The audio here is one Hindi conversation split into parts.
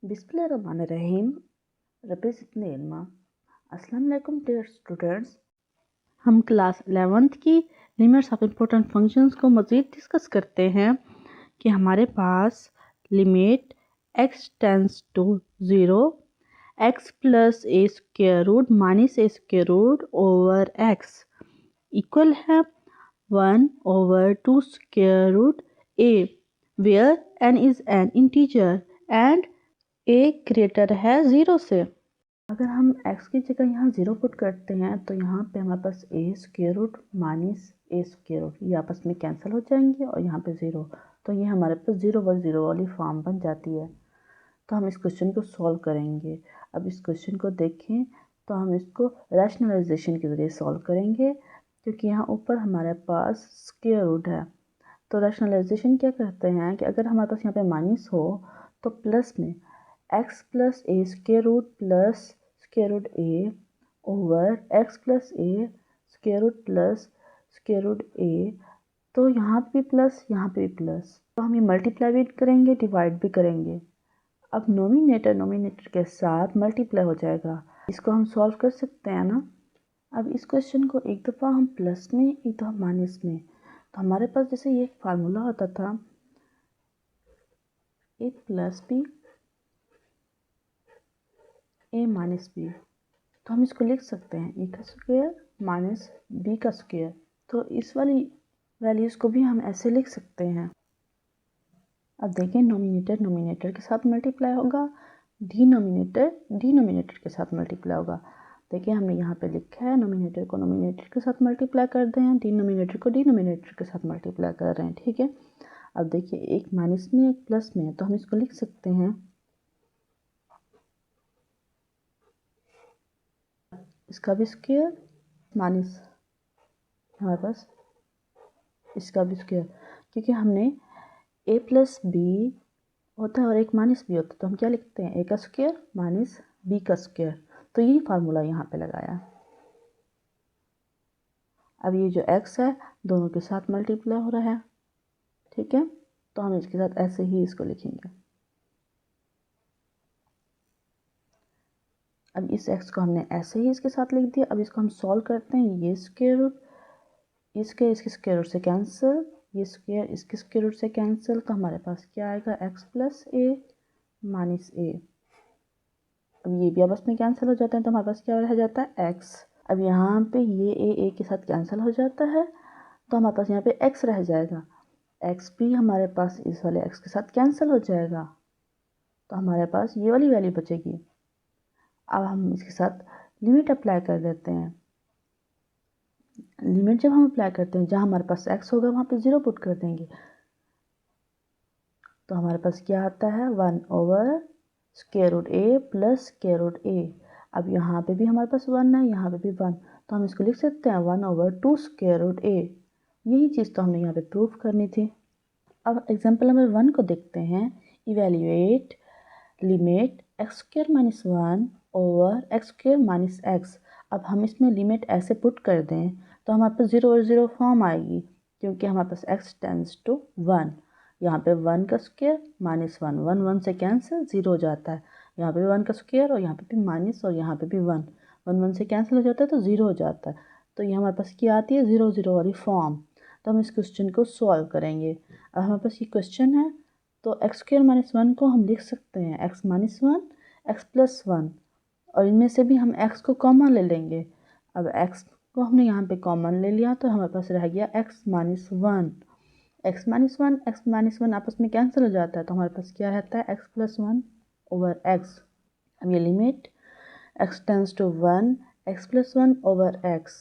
बिस्मिल्लाहिर्रहमानिर्रहीम। रब्बी ज़िदनी इल्मा। अस्सलाम वालेकुम डियर स्टूडेंट्स। हम क्लास 11th की लिमिट्स ऑफ इम्पोर्टेंट फंक्शंस को मज़ीद डिस्कस करते हैं कि हमारे पास limit x tends to 0 x plus a square root minus a square root over x equal है 1 over 2 square root a where n is an integer and a greater है 0 से। अगर हम x की जगह यहाँ 0 पुट करते हैं तो यहाँ पे हमारे पास a square root minus a square root ये आपस में कैंसिल हो जाएंगे और यहाँ पे 0, तो ये हमारे पास 0/0 वाली फॉर्म बन जाती है। तो हम इस क्वेश्चन को सॉल्व करेंगे। अब इस क्वेश्चन को देखें तो हम इसको रैशनलाइजेशन के ज़रिए सॉल्व करेंगे, क्योंकि यहाँ ऊपर हमारे पास स्क्वायर रूट है। तो रैशनलाइजेशन क्या करते हैं कि अगर हमारे पास यहाँ पे माइनस हो तो प्लस में x plus a square root plus square root a over x plus a square root plus square root a, तो यहाँ पे भी प्लस यहाँ पे भी प्लस, तो हम ये मल्टीप्लाई भी करेंगे डिवाइड भी करेंगे। अब नोमिनेटर के साथ मल्टीप्लाई हो जाएगा। इसको हम सॉल्व कर सकते हैं ना। अब इस क्वेश्चन को एक दफ़ा हम प्लस में एक दफ़ा माइनस में, तो हमारे पास जैसे ये एक फार्मूला होता था ए प्लस बी ए माइनस बी, तो हम इसको लिख सकते हैं ए का स्क्वायर माइनस बी का स्क्वायर। तो इस वाली वैल्यूज़ को भी हम ऐसे लिख सकते हैं। अब देखें नोमिनेटर के साथ मल्टीप्लाई होगा, डिनोमिनेटर के साथ मल्टीप्लाई होगा। देखिए हमने यहाँ पे लिखा है नोमिनेटर को नोमिनेटर के साथ मल्टीप्लाई कर दें हैं, डिनोमिनेटर को डिनोमिनेटर के साथ मल्टीप्लाई कर रहे हैं, ठीक है। अब देखिए एक माइनस में एक प्लस में है, तो हम इसको लिख सकते हैं इसका भी स्क्वायर माइनस हमारे पास इसका भी स्क्वायर, क्योंकि हमने a प्लस बी होता है और एक माइनस बी होता है, तो हम क्या लिखते हैं a का स्क्वायर माइनस बी का स्क्वायर। तो यही फार्मूला यहाँ पे लगाया। अब ये जो x है दोनों के साथ मल्टीप्लाई हो रहा है, ठीक है, तो हम इसके साथ ऐसे ही इसको लिखेंगे। अब इस x को हमने ऐसे ही इसके साथ लिख दिया। अब इसको हम सॉल्व करते हैं। ये स्क्वायर रूट इसके स्क्वायर रूट से कैंसिल, ये स्क्वायर इसके स्क्वायर रूट से कैंसिल, तो हमारे पास क्या आएगा x प्लस ए माइनस ए। अब ये भी आपस में कैंसिल हो जाते हैं, तो हमारे पास क्या रह जाता है x। अब यहाँ पे ये ए के साथ कैंसिल हो जाता है, तो हमारे पास यहाँ पे x रह जाएगा। x भी हमारे पास इस वाले x के साथ कैंसिल हो जाएगा, तो हमारे पास ये वाली वैल्यू बचेगी। अब हम इसके साथ लिमिट अप्लाई कर देते हैं। लिमिट जब हम अप्लाई करते हैं, जहाँ हमारे पास x होगा वहाँ पे 0 पुट कर देंगे, तो हमारे पास क्या आता है 1 ओवर स्क्वायर रूट ए प्लस स्क्वायर रूट ए। अब यहाँ पे भी हमारे पास 1 है, यहाँ पे भी 1, तो हम इसको लिख सकते हैं 1 ओवर 2 स्क्वायर रूट ए। यही चीज़ तो हमने यहाँ पे प्रूफ करनी थी। अब एग्जाम्पल नंबर 1 को देखते हैं। Evaluate limit x square minus 1 over x square minus x. अब हम इसमें लिमिट ऐसे पुट कर दें तो हमारे पास 0 और 0 फॉर्म आएगी, क्योंकि हमारे पास x टेंस टू 1। यहाँ पे 1 का स्क्वायर माइनस 1, 1 से कैंसिल 0 हो जाता है। यहाँ पे भी 1 का स्क्वायर और यहाँ पे भी माइनस और यहाँ पे भी 1 से कैंसिल हो जाता है तो 0 हो जाता है। तो ये हमारे पास क्या आती है 0 0 वाली फॉर्म। तो हम इस क्वेश्चन को सॉल्व करेंगे। अब हमारे पास ये क्वेश्चन है, तो एक्स स्क्वायर माइनस 1 को हम लिख सकते हैं एक्स माइनस 1 एक्स प्लस 1, और इनमें से भी हम x को कॉमन ले लेंगे। अब x को हमने यहाँ पे कॉमन ले लिया, तो हमारे पास रह गया x minus 1। X minus one आपस में कैंसिल हो जाता है, तो हमारे पास क्या रहता है x प्लस 1 ओवर x। अब ये limit x tends to 1 x plus 1 over x।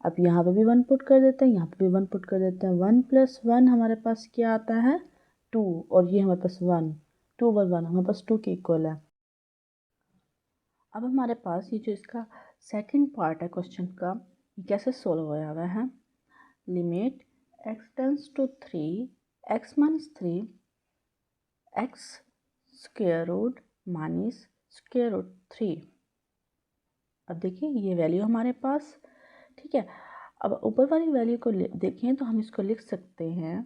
अब यहाँ पे भी 1 पुट कर देते हैं, यहाँ पे भी 1 पुट कर देते हैं। 1 प्लस 1 हमारे पास क्या आता है 2, और ये हमारे पास 1, 2 ओवर 1 हमारे पास 2 के इक्वल है। अब हमारे पास ये जो इसका सेकंड पार्ट है क्वेश्चन का, ये कैसे सोल्व होया हुआ है। Limit x tends to 3 x minus 3 x square root minus square root 3। अब देखिए ये वैल्यू हमारे पास, ठीक है। अब ऊपर वाली वैल्यू को देखें तो हम इसको लिख सकते हैं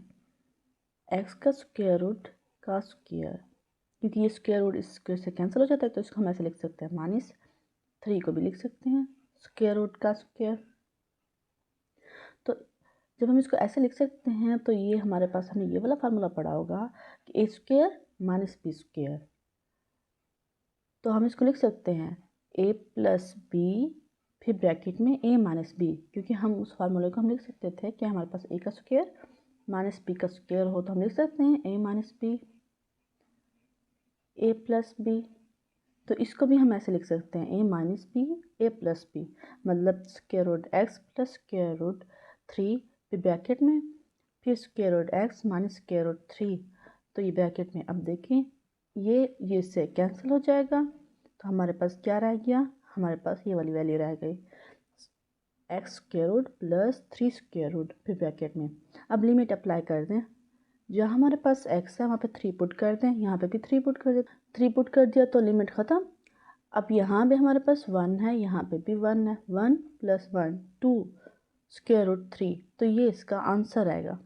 x का स्क्वायर रूट का स्क्वायर, क्योंकि ये स्क्वायर रूट इस स्क्वायर से कैंसिल हो जाता है, तो इसको हम ऐसे लिख सकते हैं -3 को भी लिख सकते हैं स्क्वायर रूट का स्क्वायर। तो जब हम इसको ऐसे लिख सकते हैं तो ये हमारे पास, हमने ये वाला फार्मूला पढ़ा होगा कि ए स्क्वायर माइनस बी स्क्वायर। तो हम इसको लिख सकते हैं a प्लस बी फिर ब्रैकेट में a माइनस बी, क्योंकि हम उस फार्मूले को हम लिख सकते थे कि हमारे पास a का स्क्वायर माइनस बी का स्क्वायर हो, तो हम लिख सकते हैं a minus B a plus B. तो इसको भी हम ऐसे लिख सकते हैं a minus B a plus B, मतलब square root x plus square root 3 फिर ब्रैकेट में फिर square root x minus square root 3। तो ये ब्रैकेट में अब देखें ये इससे कैंसिल हो जाएगा, तो हमारे पास क्या रह गया, हमारे पास ये वाली वैल्यू रह गई x square root plus 3 square root फिर ब्रैकेट में। अब लिमिट अप्लाई कर दें, जहाँ हमारे पास x है वहाँ पे 3 पुट कर दें, यहाँ पे भी 3 पुट कर दें। 3 पुट कर दिया तो लिमिट ख़त्म। अब यहाँ भी हमारे पास 1 है, यहाँ पे भी 1 है, 1 प्लस 1 2 स्क्वायर रूट 3, तो ये इसका आंसर आएगा।